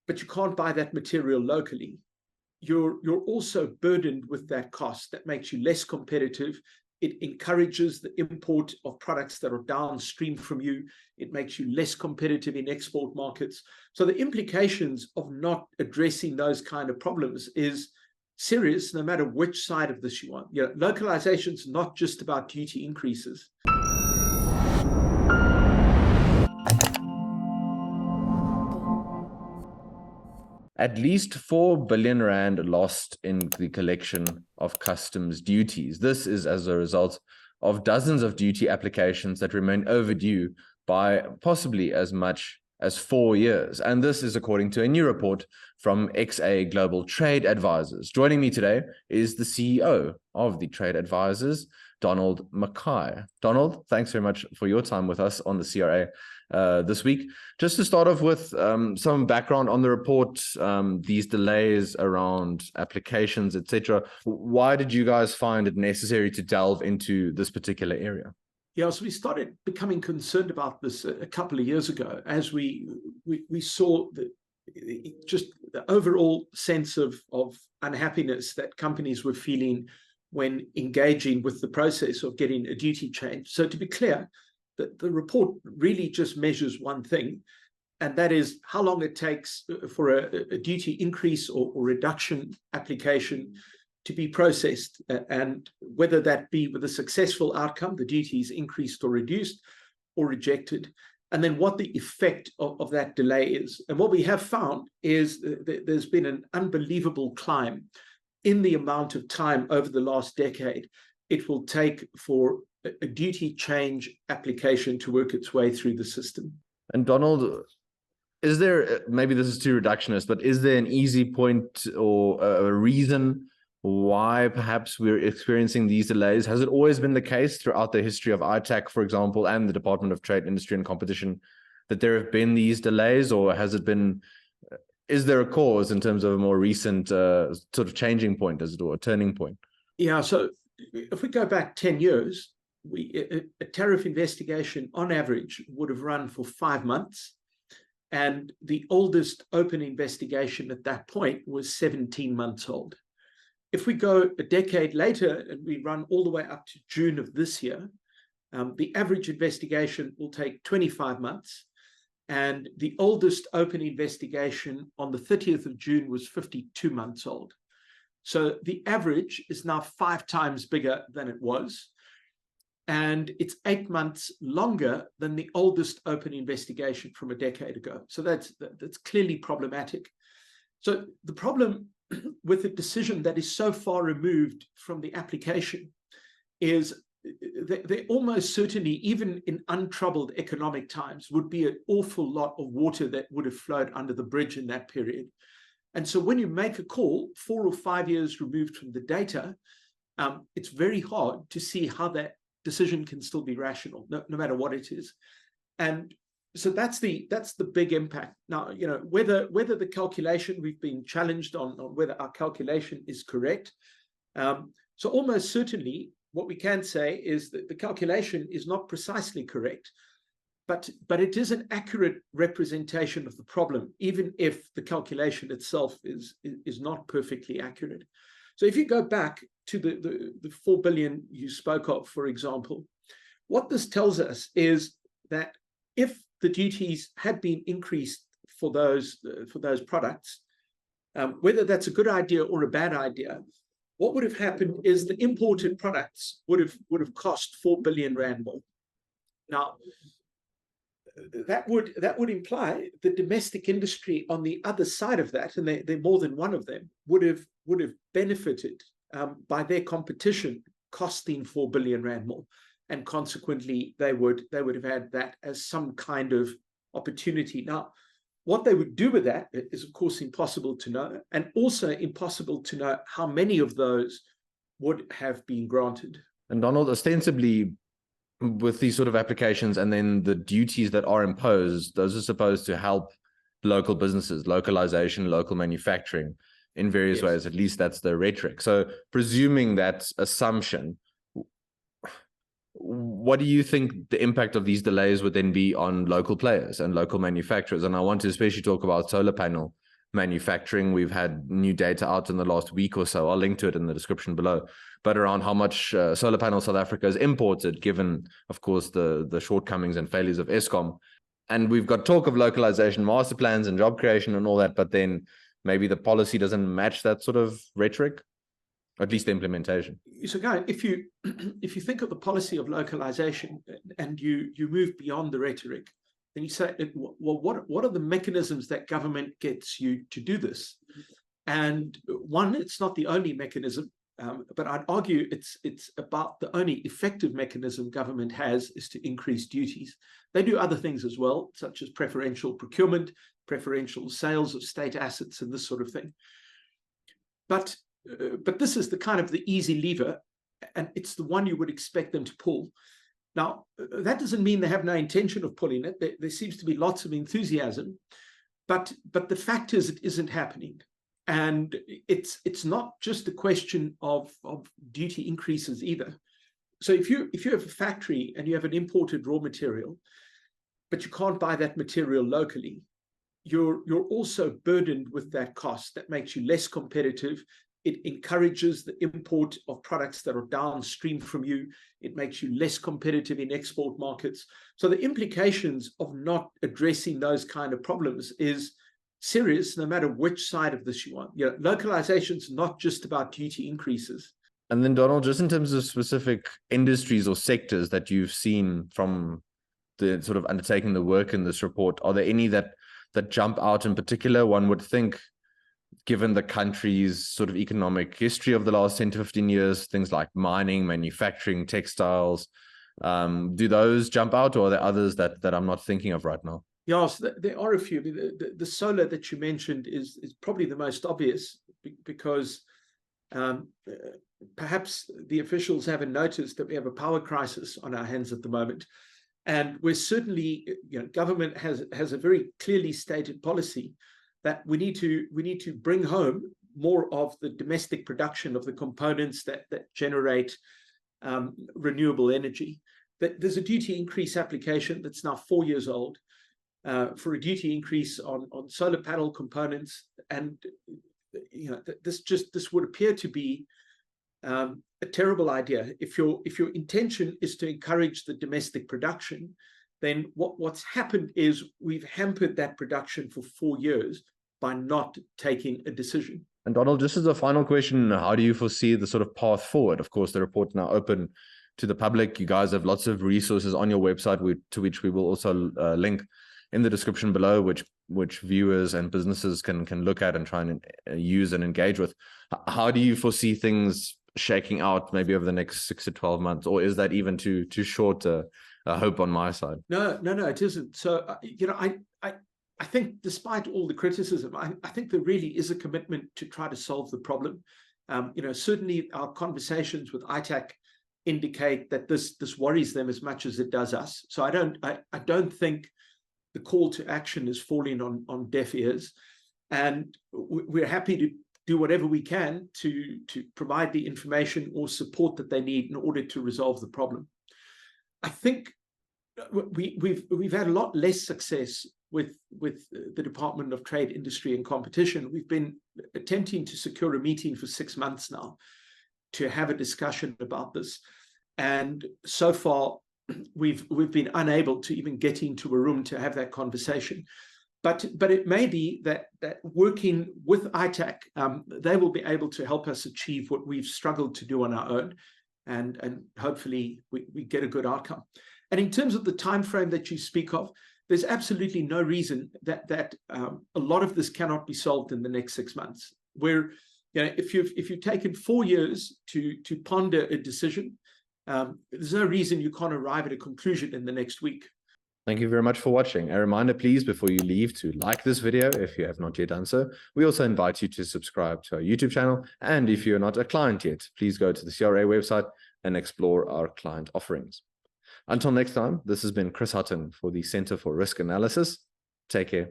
but you can't buy that material locally, you're also burdened with that cost. That makes you less competitive. It encourages the import of products that are downstream from you. It makes you less competitive in export markets. So the implications of not addressing those kind of problems is serious, no matter which side of this you want. Localization is not just about duty increases. At least 4 billion rand lost in the collection of customs duties. This is as a result of dozens of duty applications that remain overdue by possibly as much as 4 years. And this is according to a new report from XA Global Trade Advisors. Joining me today is the CEO of the Trade Advisors, Donal Mackay. Donald, thanks very much for your time with us on the CRA this week. Just to start off with some background on the report, these delays around applications, etc. Why did you guys find it necessary to delve into this particular area? Yeah, so we started becoming concerned about this a couple of years ago as we saw just the overall sense of unhappiness that companies were feeling when engaging with the process of getting a duty change. So to be clear, the report really just measures one thing, and that is how long it takes for a duty increase or reduction application to be processed, and whether that be with a successful outcome, the duty is increased or reduced or rejected, and then what the effect of that delay is. And what we have found is that there's been an unbelievable climb in the amount of time over the last decade it will take for a duty change application to work its way through the system. And Donald, is there, maybe this is too reductionist, but is there an easy point or a reason why perhaps we're experiencing these delays? Has it always been the case throughout the history of ITAC, for example, and the Department of Trade, Industry and Competition, that there have been these delays, or has it been, is there a cause in terms of a more recent sort of changing point, as it were, a turning point? Yeah, so if we go back 10 years, a tariff investigation on average would have run for 5 months, and the oldest open investigation at that point was 17 months old. If we go a decade later and we run all the way up to June of this year, the average investigation will take 25 months, and the oldest open investigation on the 30th of June was 52 months old. So the average is now 5 times bigger than it was, and it's 8 months longer than the oldest open investigation from a decade ago. So that's clearly problematic. So the problem with a decision that is so far removed from the application is there almost certainly, even in untroubled economic times, would be an awful lot of water that would have flowed under the bridge in that period. And so when you make a call 4 or 5 years removed from the data, it's very hard to see how that decision can still be rational, no matter what it is. And so that's the big impact. Now, whether the calculation, we've been challenged on whether our calculation is correct. So almost certainly what we can say is that the calculation is not precisely correct, but it is an accurate representation of the problem, even if the calculation itself is not perfectly accurate. So if you go back to the 4 billion you spoke of, for example, what this tells us is that if the duties had been increased for those products, whether that's a good idea or a bad idea, what would have happened is the imported products would have cost 4 billion rand more. Now, that would imply the domestic industry on the other side of that, and they're more than one of them, would have benefited by their competition costing 4 billion rand more, and consequently they would have had that as some kind of opportunity. Now, what they would do with that is, of course, impossible to know, and also impossible to know how many of those would have been granted. And Donald, ostensibly, with these sort of applications and then the duties that are imposed, those are supposed to help local businesses, localization, local manufacturing in various ways. At least that's the rhetoric. So presuming that assumption, what do you think the impact of these delays would then be on local players and local manufacturers? And I want to especially talk about solar panel manufacturing. We've had new data out in the last week or so. I'll link to it in the description below, but around how much solar panels South Africa has imported, given, of course, the shortcomings and failures of Eskom. And we've got talk of localization, master plans and job creation and all that, but then maybe the policy doesn't match that sort of rhetoric, or at least the implementation. So, Guy, if you think of the policy of localization and you move beyond the rhetoric, then you say, well, what are the mechanisms that government gets you to do this? And one, it's not the only mechanism, but I'd argue it's about the only effective mechanism government has is to increase duties. They do other things as well, such as preferential procurement, preferential sales of state assets, and this sort of thing. But this is the kind of the easy lever, and it's the one you would expect them to pull. Now, that doesn't mean they have no intention of pulling it. There seems to be lots of enthusiasm, but the fact is it isn't happening. And it's not just a question of duty increases either. So if you have a factory and you have an imported raw material, but you can't buy that material locally, you're also burdened with that cost. That makes you less competitive. It encourages the import of products that are downstream from you. It makes you less competitive in export markets. So the implications of not addressing those kind of problems is serious, no matter which side of this you want. You know, localization is not just about duty increases. And then, Donald, just in terms of specific industries or sectors that you've seen from the sort of undertaking the work in this report, are there any that jump out in particular? One would think, given the country's sort of economic history of the last 10 to 15 years, things like mining, manufacturing, textiles, do those jump out, or are there others that I'm not thinking of right now? Yes, there are a few. The solar that you mentioned is probably the most obvious, because perhaps the officials haven't noticed that we have a power crisis on our hands at the moment. And we're certainly, government has a very clearly stated policy that we need to bring home more of the domestic production of the components that generate renewable energy. There's a duty increase application that's now 4 years old for a duty increase on solar panel components, and this would appear to be a terrible idea. If your intention is to encourage the domestic production, then what's happened is we've hampered that production for 4 years by not taking a decision. And Donald, just as a final question, how do you foresee the sort of path forward? Of course, the report's now open to the public. You guys have lots of resources on your website, to which we will also link in the description below, which viewers and businesses can look at and try and use and engage with. How do you foresee things shaking out maybe over the next 6 to 12 months, or is that even too short a hope on my side? No, it isn't. So I think, despite all the criticism, I think there really is a commitment to try to solve the problem. Certainly our conversations with ITAC indicate that this worries them as much as it does us. So I don't think the call to action is falling on deaf ears, and we're happy to do whatever we can to provide the information or support that they need in order to resolve the problem. I think we've had a lot less success with the Department of Trade, Industry and Competition. We've been attempting to secure a meeting for 6 months now to have a discussion about this, and so far we've been unable to even get into a room to have that conversation. But it may be that working with ITAC, they will be able to help us achieve what we've struggled to do on our own, and hopefully we get a good outcome. And in terms of the time frame that you speak of, there's absolutely no reason that a lot of this cannot be solved in the next 6 months. Where, if you've taken 4 years to ponder a decision, there's no reason you can't arrive at a conclusion in the next week. Thank you very much for watching. A reminder, please, before you leave, to like this video if you have not yet done so. We also invite you to subscribe to our YouTube channel. And if you're not a client yet, please go to the CRA website and explore our client offerings. Until next time, this has been Chris Hattingh for the Center for Risk Analysis. Take care.